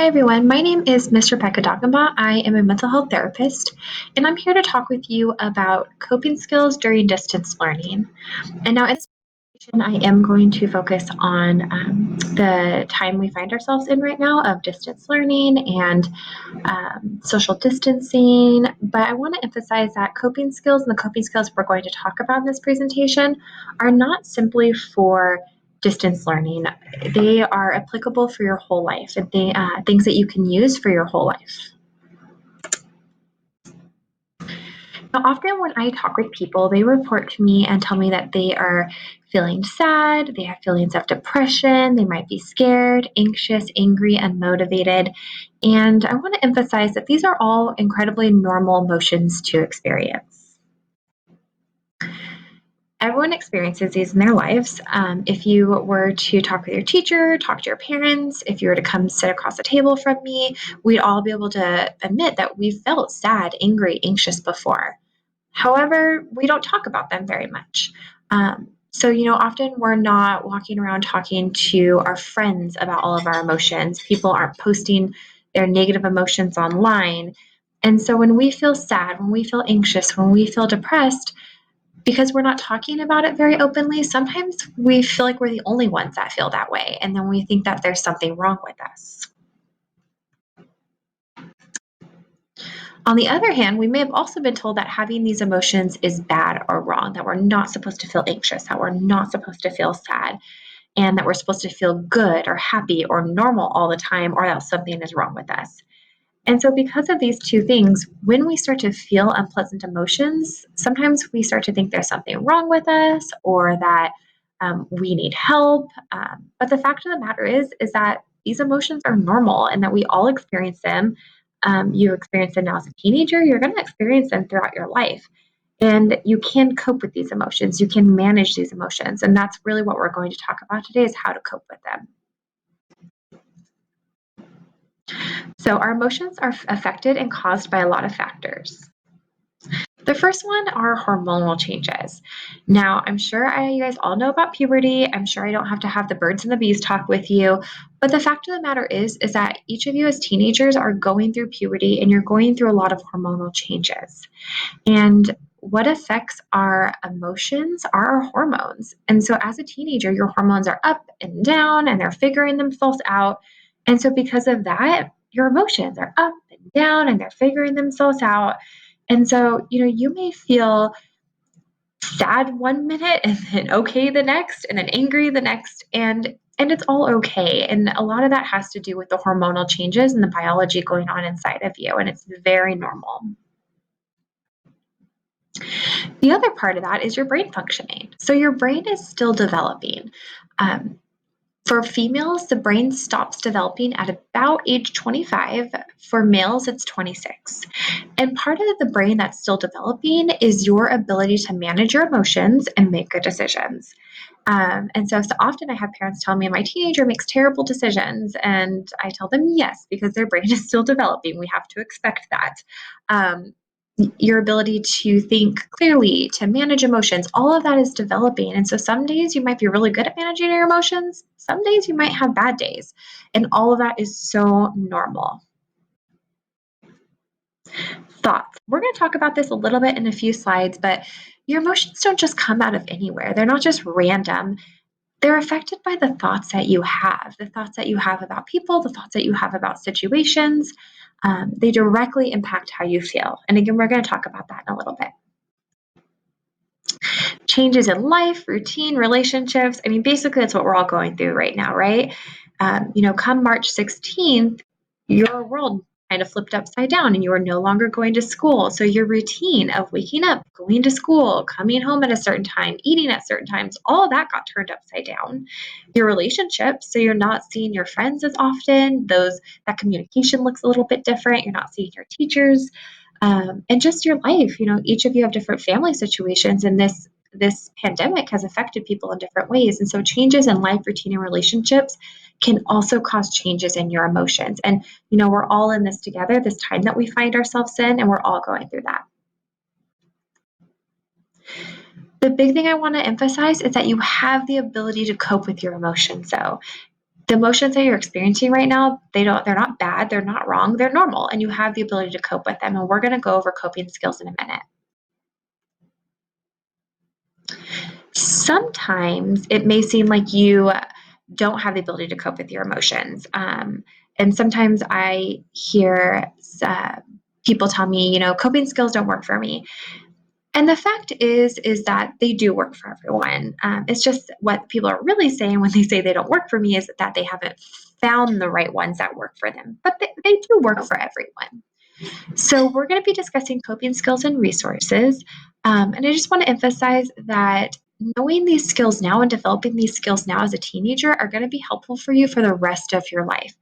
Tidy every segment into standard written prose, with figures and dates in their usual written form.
Hi everyone, my name is Ms. Rebecca Dagamba. I am a mental health therapist, and I'm here to talk with you about coping skills during distance learning. And now in this presentation, I am going to focus on the time we find ourselves in right now of distance learning and social distancing, but I want to emphasize that coping skills and the coping skills we're going to talk about in this presentation are not simply for distance learning. They are applicable for your whole life and things that you can use for your whole life. Now, often when I talk with people, they report to me and tell me that they are feeling sad, they have feelings of depression, they might be scared, anxious, angry, unmotivated. And I want to emphasize that these are all incredibly normal emotions to experience. Everyone experiences these in their lives. If you were to talk with your teacher, talk to your parents, if you were to come sit across the table from me, we'd all be able to admit that we felt sad, angry, anxious before. However, we don't talk about them very much. Often we're not walking around talking to our friends about all of our emotions. People aren't posting their negative emotions online. And so when we feel sad, when we feel anxious, when we feel depressed, because we're not talking about it very openly, sometimes we feel like we're the only ones that feel that way. And then we think that there's something wrong with us. On the other hand, we may have also been told that having these emotions is bad or wrong, that we're not supposed to feel anxious, that we're not supposed to feel sad, and that we're supposed to feel good or happy or normal all the time, or that something is wrong with us. And so because of these two things, when we start to feel unpleasant emotions, sometimes we start to think there's something wrong with us or that we need help. But the fact of the matter is that these emotions are normal and that we all experience them. You experience them now as a teenager, you're going to experience them throughout your life. And you can cope with these emotions. You can manage these emotions. And that's really what we're going to talk about today is how to cope with them. So our emotions are affected and caused by a lot of factors. The first one are hormonal changes. Now, I'm sure you guys all know about puberty. I'm sure I don't have to have the birds and the bees talk with you. But the fact of the matter is that each of you as teenagers are going through puberty and you're going through a lot of hormonal changes. And what affects our emotions are our hormones. And so as a teenager, your hormones are up and down and they're figuring themselves out. And so because of that, your emotions are up and down and they're figuring themselves out. And so, you may feel sad one minute and then okay the next and then angry the next and it's all okay. And a lot of that has to do with the hormonal changes and the biology going on inside of you, and it's very normal. The other part of that is your brain functioning. So your brain is still developing. For females, the brain stops developing at about age 25. For males, it's 26. And part of the brain that's still developing is your ability to manage your emotions and make good decisions. And so often I have parents tell me my teenager makes terrible decisions, and I tell them yes, because their brain is still developing. We have to expect that. Your ability to think clearly, to manage emotions, all of that is developing. And so some days you might be really good at managing your emotions. Some days you might have bad days. And all of that is so normal. Thoughts. We're going to talk about this a little bit in a few slides, but your emotions don't just come out of anywhere. They're not just random. They're affected by the thoughts that you have, the thoughts that you have about people, the thoughts that you have about situations. They directly impact how you feel. And again, we're going to talk about that in a little bit. Changes in life, routine, relationships. I mean, basically, that's what we're all going through right now, right? Come March 16th, your world kind of flipped upside down and you are no longer going to school. So your routine of waking up, going to school, coming home at a certain time, eating at certain times, all of that got turned upside down. Your relationships, so you're not seeing your friends as often, that communication looks a little bit different. You're not seeing your teachers. And just your life, each of you have different family situations, and this pandemic has affected people in different ways. And so changes in life, routine, and relationships can also cause changes in your emotions. And, we're all in this together, this time that we find ourselves in, and we're all going through that. The big thing I want to emphasize is that you have the ability to cope with your emotions. So The emotions that you're experiencing right now, they're not bad, they're not wrong, they're normal, and you have the ability to cope with them. And we're going to go over coping skills in a minute. Sometimes it may seem like you don't have the ability to cope with your emotions. And sometimes I hear people tell me, coping skills don't work for me. And the fact is that they do work for everyone. It's just what people are really saying when they say they don't work for me is that they haven't found the right ones that work for them. But they do work for everyone. So we're going to be discussing coping skills and resources. And I just want to emphasize that knowing these skills now and developing these skills now as a teenager are going to be helpful for you for the rest of your life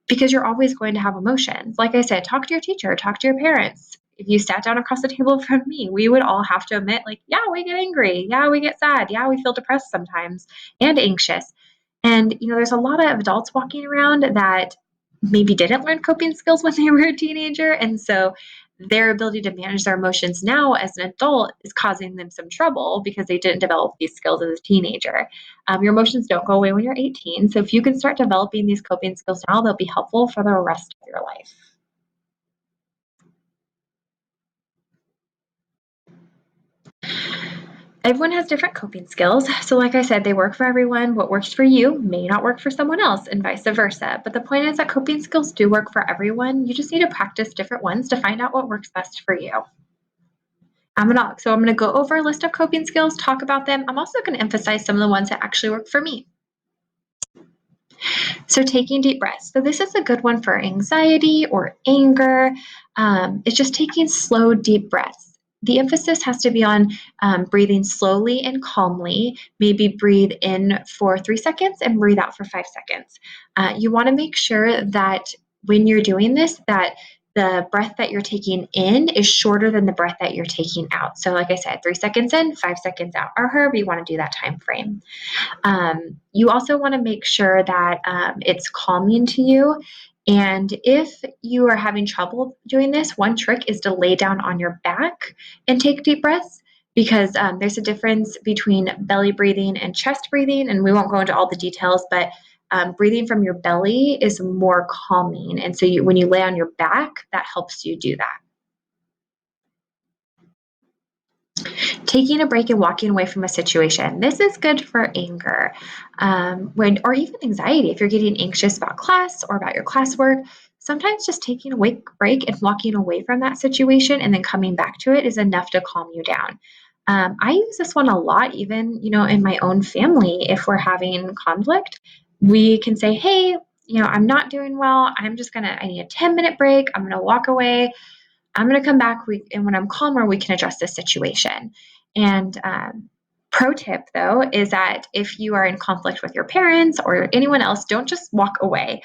because you're always going to have emotions. Like I said, talk to your teacher, talk to your parents. If you sat down across the table from me, we would all have to admit, like, yeah, we get angry. Yeah, we get sad. Yeah, we feel depressed sometimes and anxious. And, there's a lot of adults walking around that maybe didn't learn coping skills when they were a teenager. And so their ability to manage their emotions now as an adult is causing them some trouble because they didn't develop these skills as a teenager. Your emotions don't go away when you're 18. So if you can start developing these coping skills now, they'll be helpful for the rest of your life. Everyone has different coping skills. So like I said, they work for everyone. What works for you may not work for someone else and vice versa. But the point is that coping skills do work for everyone. You just need to practice different ones to find out what works best for you. I'm going to go over a list of coping skills, talk about them. I'm also going to emphasize some of the ones that actually work for me. So taking deep breaths. So this is a good one for anxiety or anger. It's just taking slow, deep breaths. The emphasis has to be on breathing slowly and calmly. Maybe breathe in for 3 seconds and breathe out for 5 seconds. You want to make sure that when you're doing this, that the breath that you're taking in is shorter than the breath that you're taking out. So like I said, 3 seconds in, 5 seconds out, or however you want to do that time frame. You also want to make sure that it's calming to you. And if you are having trouble doing this, one trick is to lay down on your back and take deep breaths because there's a difference between belly breathing and chest breathing. And we won't go into all the details, but breathing from your belly is more calming. And so when you lay on your back, that helps you do that. Taking a break and walking away from a situation. This is good for anger, or even anxiety. If you're getting anxious about class or about your classwork, sometimes just taking a break and walking away from that situation and then coming back to it is enough to calm you down. I use this one a lot, even in my own family. If we're having conflict, we can say, "Hey, I'm not doing well. I need a 10-minute break. I'm gonna walk away. I'm going to come back and when I'm calmer, we can address this situation." And pro tip, though, is that if you are in conflict with your parents or anyone else, don't just walk away.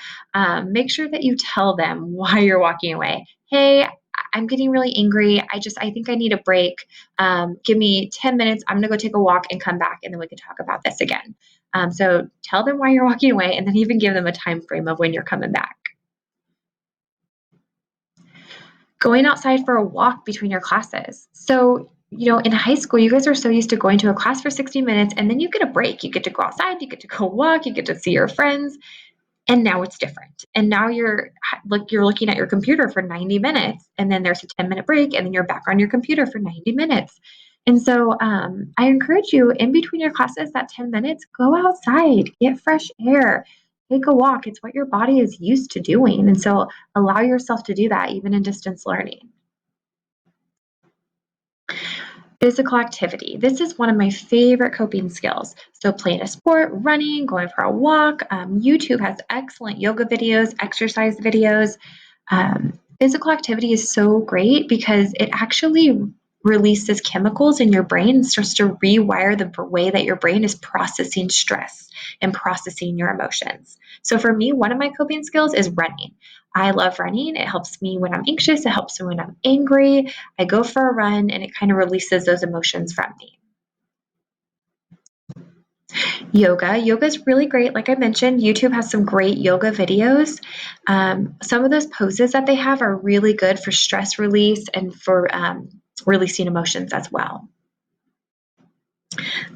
Make sure that you tell them why you're walking away. "Hey, I'm getting really angry. I think I need a break. Give me 10 minutes. I'm going to go take a walk and come back, and then we can talk about this again." So tell them why you're walking away and then even give them a time frame of when you're coming back. Going outside for a walk between your classes. So, in high school, you guys are so used to going to a class for 60 minutes and then you get a break. You get to go outside, you get to go walk, you get to see your friends. And now it's different. And now you're looking at your computer for 90 minutes and then there's a 10-minute break and then you're back on your computer for 90 minutes. And so I encourage you in between your classes, that 10 minutes, go outside, get fresh air, take a walk. It's what your body is used to doing. And so allow yourself to do that even in distance learning. Physical activity. This is one of my favorite coping skills. So playing a sport, running, going for a walk. YouTube has excellent yoga videos, exercise videos. Physical activity is so great because it actually releases chemicals in your brain and starts to rewire the way that your brain is processing stress and processing your emotions. So for me, one of my coping skills is running. I love running. It helps me when I'm anxious. It helps me when I'm angry. I go for a run and it kind of releases those emotions from me. Yoga is really great. Like I mentioned, YouTube has some great yoga videos. Some of those poses that they have are really good for stress release and for releasing emotions as well.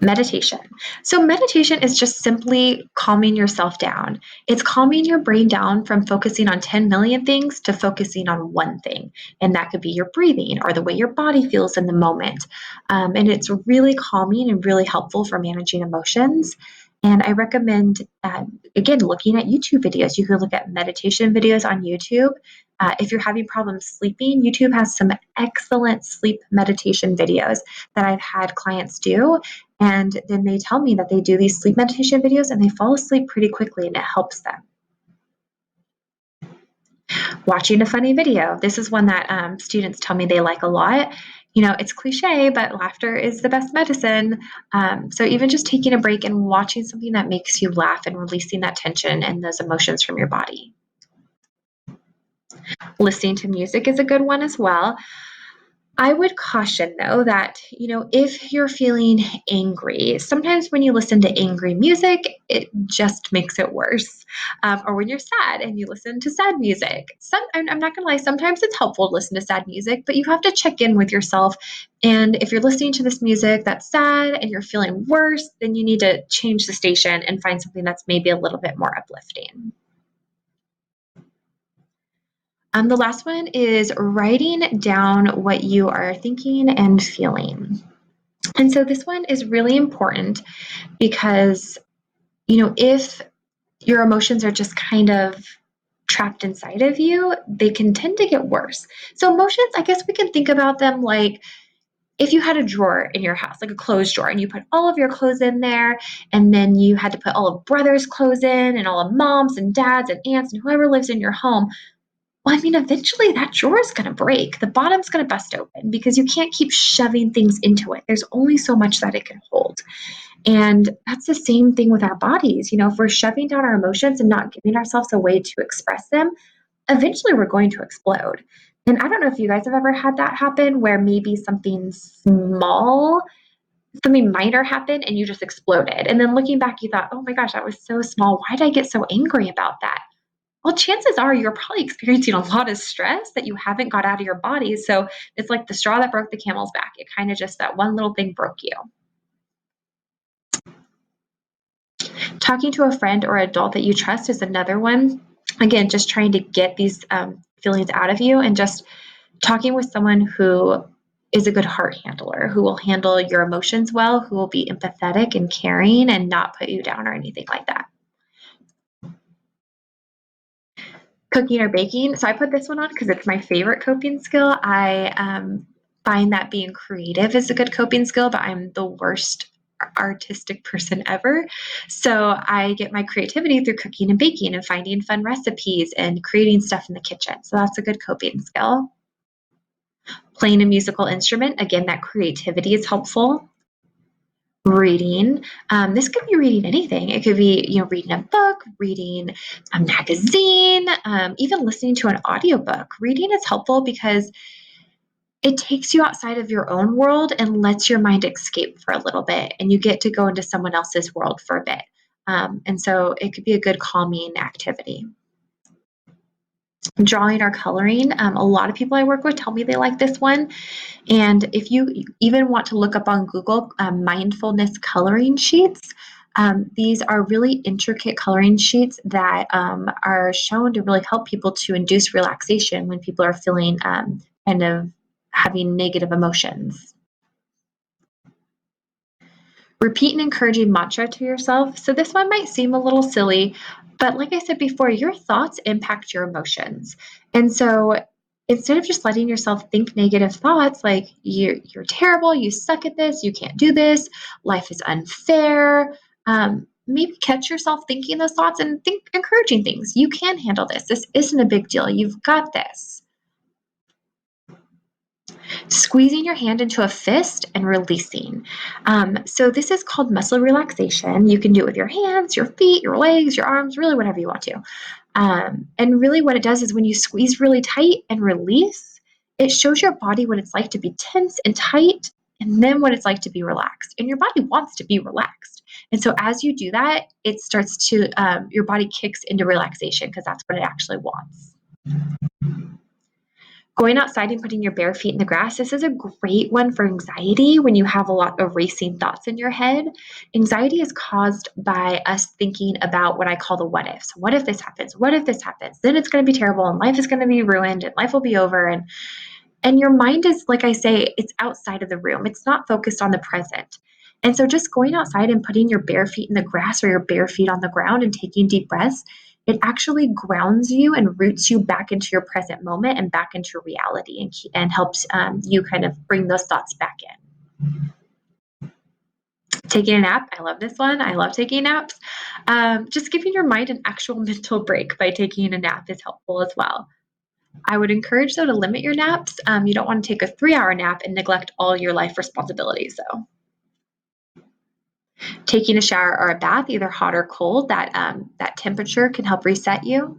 Meditation. So, meditation is just simply calming yourself down. It's calming your brain down from focusing on 10 million things to focusing on one thing. And that could be your breathing or the way your body feels in the moment. And it's really calming and really helpful for managing emotions. And I recommend, again, looking at YouTube videos. You can look at meditation videos on YouTube. If you're having problems sleeping, YouTube has some excellent sleep meditation videos that I've had clients do. And then they tell me that they do these sleep meditation videos and they fall asleep pretty quickly and it helps them. Watching a funny video. This is one that students tell me they like a lot. You know, it's cliche, but laughter is the best medicine. So even just taking a break and watching something that makes you laugh and releasing that tension and those emotions from your body. Listening to music is a good one as well. I would caution though that, if you're feeling angry, sometimes when you listen to angry music, it just makes it worse. Or when you're sad and you listen to sad music. I'm not gonna lie, sometimes it's helpful to listen to sad music, but you have to check in with yourself. And if you're listening to this music that's sad and you're feeling worse, then you need to change the station and find something that's maybe a little bit more uplifting. The last one is writing down what you are thinking and feeling. And so this one is really important because, if your emotions are just kind of trapped inside of you, they can tend to get worse. So emotions, I guess we can think about them like if you had a drawer in your house, like a clothes drawer, and you put all of your clothes in there, and then you had to put all of brothers' clothes in, and all of moms and dads and aunts and whoever lives in your home. Well, I mean, eventually that drawer is going to break. The bottom's going to bust open because you can't keep shoving things into it. There's only so much that it can hold. And that's the same thing with our bodies. If we're shoving down our emotions and not giving ourselves a way to express them, eventually we're going to explode. And I don't know if you guys have ever had that happen where maybe something minor happened and you just exploded. And then looking back, you thought, oh my gosh, that was so small. Why did I get so angry about that? Well, chances are you're probably experiencing a lot of stress that you haven't got out of your body. So it's like the straw that broke the camel's back. It kind of just, that one little thing broke you. Talking to a friend or adult that you trust is another one. Again, just trying to get these feelings out of you and just talking with someone who is a good heart handler, who will handle your emotions well, who will be empathetic and caring and not put you down or anything like that. Cooking or baking. So I put this one on because it's my favorite coping skill. I find that being creative is a good coping skill, but I'm the worst artistic person ever. So I get my creativity through cooking and baking and finding fun recipes and creating stuff in the kitchen. So that's a good coping skill. Playing a musical instrument, again, that creativity is helpful. Reading. This could be reading anything. It could be, reading a book, reading a magazine, even listening to an audiobook. Reading is helpful because it takes you outside of your own world and lets your mind escape for a little bit, and you get to go into someone else's world for a bit. And so it could be a good calming activity. Drawing or coloring. A lot of people I work with tell me they like this one. And if you even want to look up on Google mindfulness coloring sheets, these are really intricate coloring sheets that are shown to really help people to induce relaxation when people are feeling kind of having negative emotions. Repeat an encouraging mantra to yourself. So this one might seem a little silly, but like I said before, your thoughts impact your emotions. And so instead of just letting yourself think negative thoughts like you're terrible, you suck at this, you can't do this, life is unfair, maybe catch yourself thinking those thoughts and think encouraging things. You can handle this. This isn't a big deal. You've got this. Squeezing your hand into a fist and releasing. So this is called muscle relaxation. You can do it with your hands, your feet, your legs, your arms, really whatever you want to. And really what it does is when you squeeze really tight and release, it shows your body what it's like to be tense and tight, and then what it's like to be relaxed. And your body wants to be relaxed. And so as you do that, it starts to, your body kicks into relaxation because that's what it actually wants. Going outside and putting your bare feet in the grass, this is a great one for anxiety when you have a lot of racing thoughts in your head. Anxiety is caused by us thinking about what I call the what ifs. What if this happens? What if this happens? Then it's going to be terrible and life is going to be ruined and life will be over. And your mind is, like I say, it's outside of the room. It's not focused on the present. And so just going outside and putting your bare feet in the grass or your bare feet on the ground and taking deep breaths, it actually grounds you and roots you back into your present moment and back into reality and helps you kind of bring those thoughts back in. Taking a nap, I love this one. I love taking naps. Just giving your mind an actual mental break by taking a nap is helpful as well. I would encourage, though, to limit your naps. You don't want to take a 3-hour nap and neglect all your life responsibilities, though. Taking a shower or a bath, either hot or cold, that temperature can help reset you.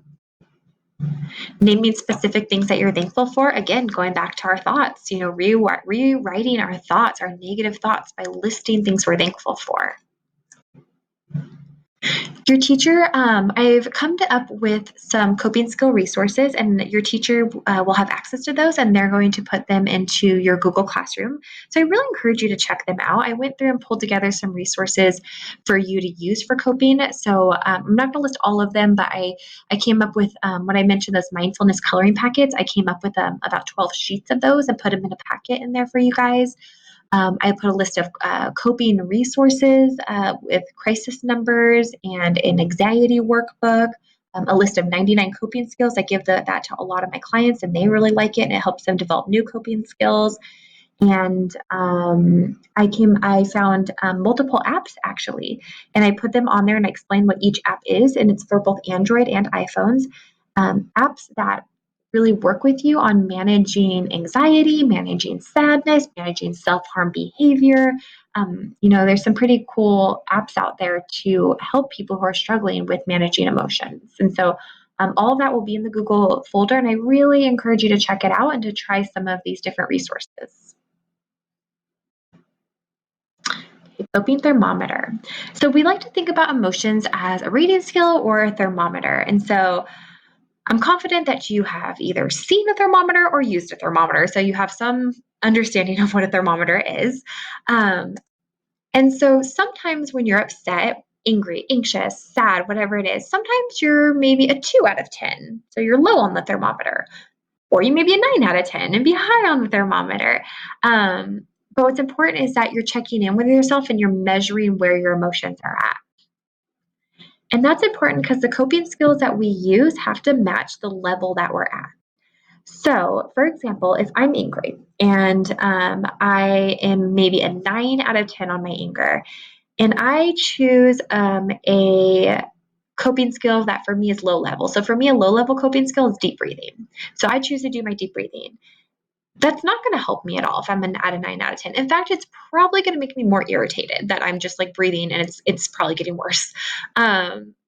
Naming specific things that you're thankful for. Again, going back to our thoughts, rewriting our thoughts, our negative thoughts, by listing things we're thankful for. Your teacher, I've come up with some coping skill resources, and your teacher will have access to those, and they're going to put them into your Google Classroom. So I really encourage you to check them out. I went through and pulled together some resources for you to use for coping. So I'm not going to list all of them, but I came up with, when I mentioned those mindfulness coloring packets, I came up with about 12 sheets of those and put them in a packet in there for you guys. I put a list of coping resources with crisis numbers and an anxiety workbook, a list of 99 coping skills. I give that to a lot of my clients, and they really like it, and it helps them develop new coping skills. And I found multiple apps actually, and I put them on there and I explained what each app is, and it's for both Android and iPhones. Apps that really work with you on managing anxiety, managing sadness, managing self-harm behavior. There's some pretty cool apps out there to help people who are struggling with managing emotions. And so all of that will be in the Google folder, and I really encourage you to check it out and to try some of these different resources. Coping thermometer. So we like to think about emotions as a reading scale or a thermometer. And so I'm confident that you have either seen a thermometer or used a thermometer, so you have some understanding of what a thermometer is. And so sometimes when you're upset, angry, anxious, sad, whatever it is, sometimes you're maybe a 2 out of 10. So you're low on the thermometer. Or you may be a 9 out of 10 and be high on the thermometer. But what's important is that you're checking in with yourself and you're measuring where your emotions are at. And that's important because the coping skills that we use have to match the level that we're at. So, for example, if I'm angry and I am maybe a 9 out of 10 on my anger, and I choose a coping skill that for me is low level. So, for me, a low level coping skill is deep breathing. So, I choose to do my deep breathing. That's not going to help me at all if I'm at a 9 out of 10. In fact, it's probably going to make me more irritated that I'm just like breathing and it's probably getting worse.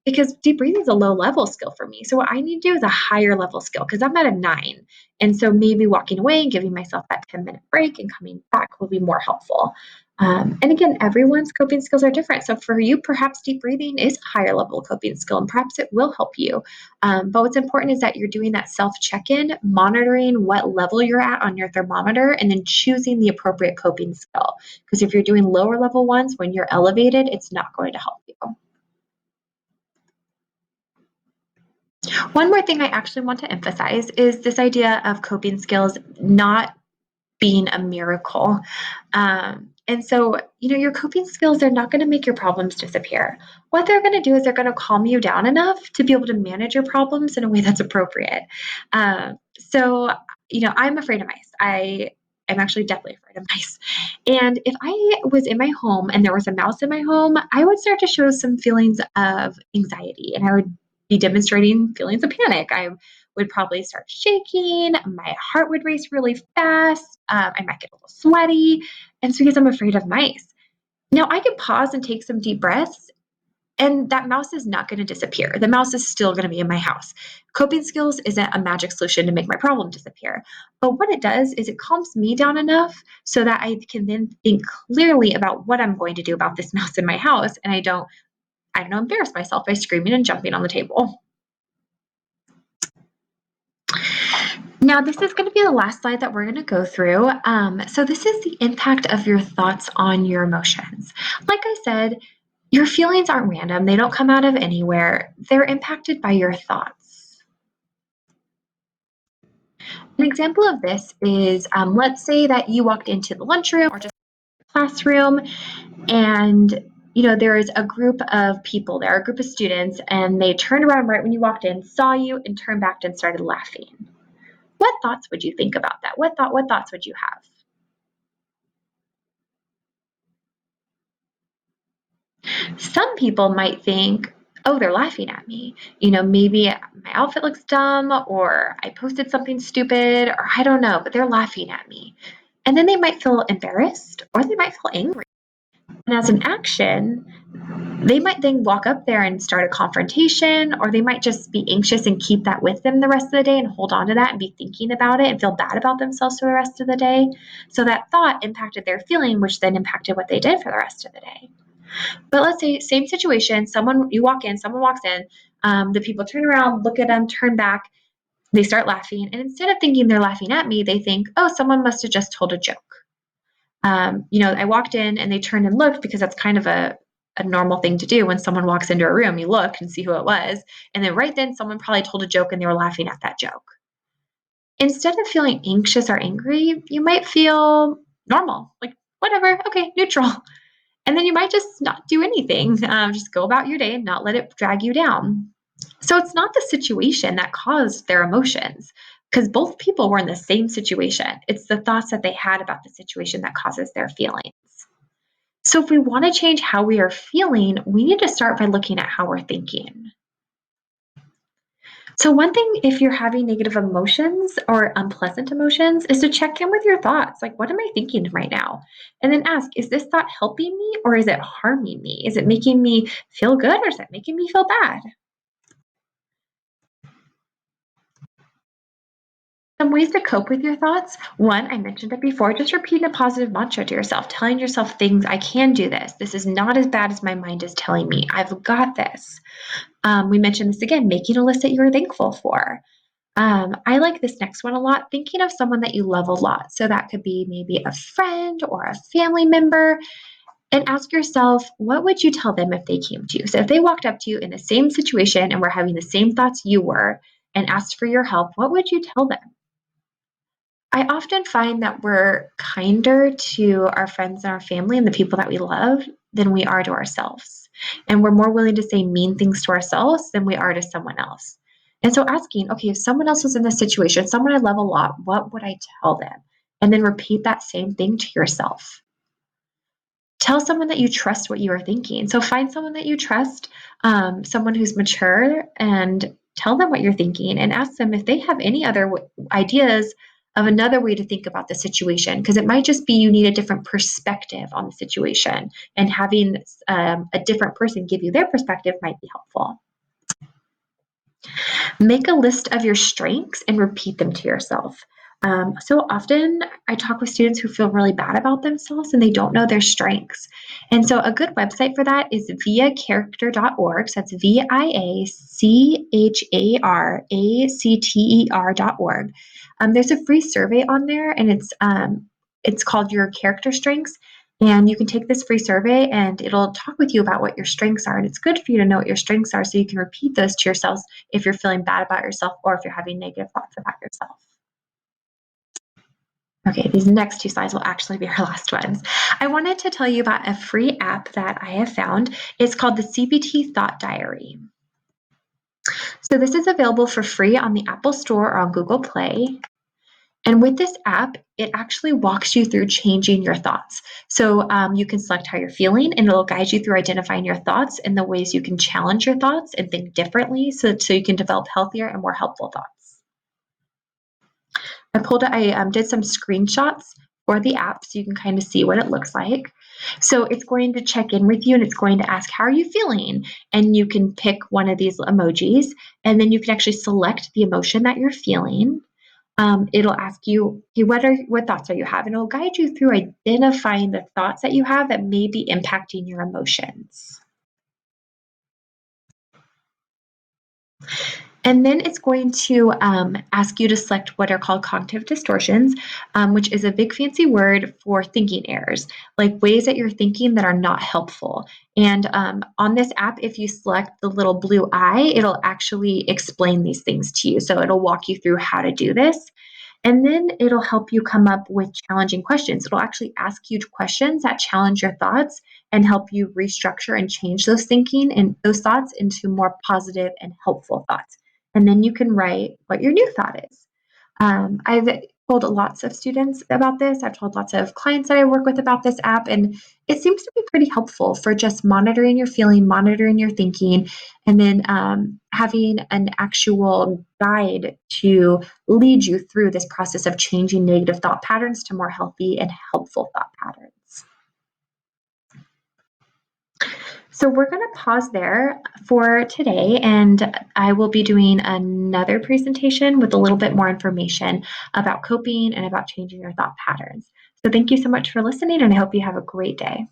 Because deep breathing is a low level skill for me. So what I need to do is a higher level skill because I'm at a 9. And so maybe walking away and giving myself that 10-minute break and coming back will be more helpful. And again, everyone's coping skills are different. So for you, perhaps deep breathing is a higher level coping skill, and perhaps it will help you. But what's important is that you're doing that self check-in, monitoring what level you're at on your thermometer, and then choosing the appropriate coping skill. Because if you're doing lower level ones, when you're elevated, it's not going to help you. One more thing I actually want to emphasize is this idea of coping skills not being a miracle. And so, your coping skills are not going to make your problems disappear. What they're going to do is they're going to calm you down enough to be able to manage your problems in a way that's appropriate. So, I'm afraid of mice. I'm actually deathly afraid of mice. And if I was in my home and there was a mouse in my home, I would start to show some feelings of anxiety and I would be demonstrating feelings of panic. I would probably start shaking. My heart would race really fast. I might get a little sweaty. And it's because I'm afraid of mice. Now, I can pause and take some deep breaths, and that mouse is not going to disappear. The mouse is still going to be in my house. Coping skills isn't a magic solution to make my problem disappear. But what it does is it calms me down enough so that I can then think clearly about what I'm going to do about this mouse in my house, and I don't embarrass myself by screaming and jumping on the table. Now, this is going to be the last slide that we're going to go through. So this is the impact of your thoughts on your emotions. Like I said, your feelings aren't random. They don't come out of anywhere. They're impacted by your thoughts. An example of this is, let's say that you walked into the lunchroom or just classroom, and there is a group of people there, a group of students, and they turned around right when you walked in, saw you, and turned back and started laughing. What thoughts would you think about that? What thoughts would you have? Some people might think, oh, they're laughing at me. Maybe my outfit looks dumb, or I posted something stupid, or I don't know, but they're laughing at me. And then they might feel embarrassed, or they might feel angry. And as an action, they might then walk up there and start a confrontation, or they might just be anxious and keep that with them the rest of the day and hold on to that and be thinking about it and feel bad about themselves for the rest of the day. So that thought impacted their feeling, which then impacted what they did for the rest of the day. But let's say same situation, you walk in, someone walks in, the people turn around, look at them, turn back, they start laughing. And instead of thinking they're laughing at me, they think, oh, someone must have just told a joke. I walked in and they turned and looked, because that's kind of a normal thing to do. When someone walks into a room, you look and see who it was. And then right then someone probably told a joke and they were laughing at that joke. Instead of feeling anxious or angry, you might feel normal, like whatever, okay, neutral. And then you might just not do anything, just go about your day and not let it drag you down. So it's not the situation that caused their emotions, because both people were in the same situation. It's the thoughts that they had about the situation that causes their feelings. So if we want to change how we are feeling, we need to start by looking at how we're thinking. So one thing, if you're having negative emotions or unpleasant emotions, is to check in with your thoughts. Like, what am I thinking right now? And then ask, is this thought helping me or is it harming me? Is it making me feel good or is it making me feel bad? Some ways to cope with your thoughts. One, I mentioned it before, just repeating a positive mantra to yourself, telling yourself things, I can do this. This is not as bad as my mind is telling me. I've got this. We mentioned this again, making a list that you're thankful for. I like this next one a lot, thinking of someone that you love a lot. So that could be maybe a friend or a family member. And ask yourself, what would you tell them if they came to you? So if they walked up to you in the same situation and were having the same thoughts you were and asked for your help, what would you tell them? I often find that we're kinder to our friends and our family and the people that we love than we are to ourselves. And we're more willing to say mean things to ourselves than we are to someone else. And so asking, okay, if someone else was in this situation, someone I love a lot, what would I tell them? And then repeat that same thing to yourself. Tell someone that you trust what you are thinking. So find someone that you trust, someone who's mature, and tell them what you're thinking and ask them if they have any other ideas of another way to think about the situation. Because it might just be you need a different perspective on the situation, and having a different person give you their perspective might be helpful. Make a list of your strengths and repeat them to yourself. So often I talk with students who feel really bad about themselves and they don't know their strengths. And so a good website for that is viacharacter.org. So that's viacharacter.org. There's a free survey on there, and it's called Your Character Strengths. And you can take this free survey and it'll talk with you about what your strengths are. And it's good for you to know what your strengths are so you can repeat those to yourselves if you're feeling bad about yourself or if you're having negative thoughts about yourself. Okay, these next two slides will actually be our last ones. I wanted to tell you about a free app that I have found. It's called the CPT Thought Diary. So this is available for free on the Apple Store or on Google Play. And with this app, it actually walks you through changing your thoughts. So you can select how you're feeling, and it'll guide you through identifying your thoughts and the ways you can challenge your thoughts and think differently so you can develop healthier and more helpful thoughts. I did some screenshots for the app so you can kind of see what it looks like. So it's going to check in with you and it's going to ask, how are you feeling? And you can pick one of these emojis, and then you can actually select the emotion that you're feeling. It'll ask you, hey, what thoughts are you having? It'll guide you through identifying the thoughts that you have that may be impacting your emotions. And then it's going to ask you to select what are called cognitive distortions, which is a big fancy word for thinking errors, like ways that you're thinking that are not helpful. And on this app, if you select the little blue eye, it'll actually explain these things to you. So it'll walk you through how to do this. And then it'll help you come up with challenging questions. It'll actually ask you questions that challenge your thoughts and help you restructure and change those thinking and those thoughts into more positive and helpful thoughts. And then you can write what your new thought is. I've told lots of students about this. I've told lots of clients that I work with about this app, and it seems to be pretty helpful for just monitoring your feeling, monitoring your thinking, and then having an actual guide to lead you through this process of changing negative thought patterns to more healthy and helpful thought patterns. So we're going to pause there for today, and I will be doing another presentation with a little bit more information about coping and about changing your thought patterns. So thank you so much for listening, and I hope you have a great day.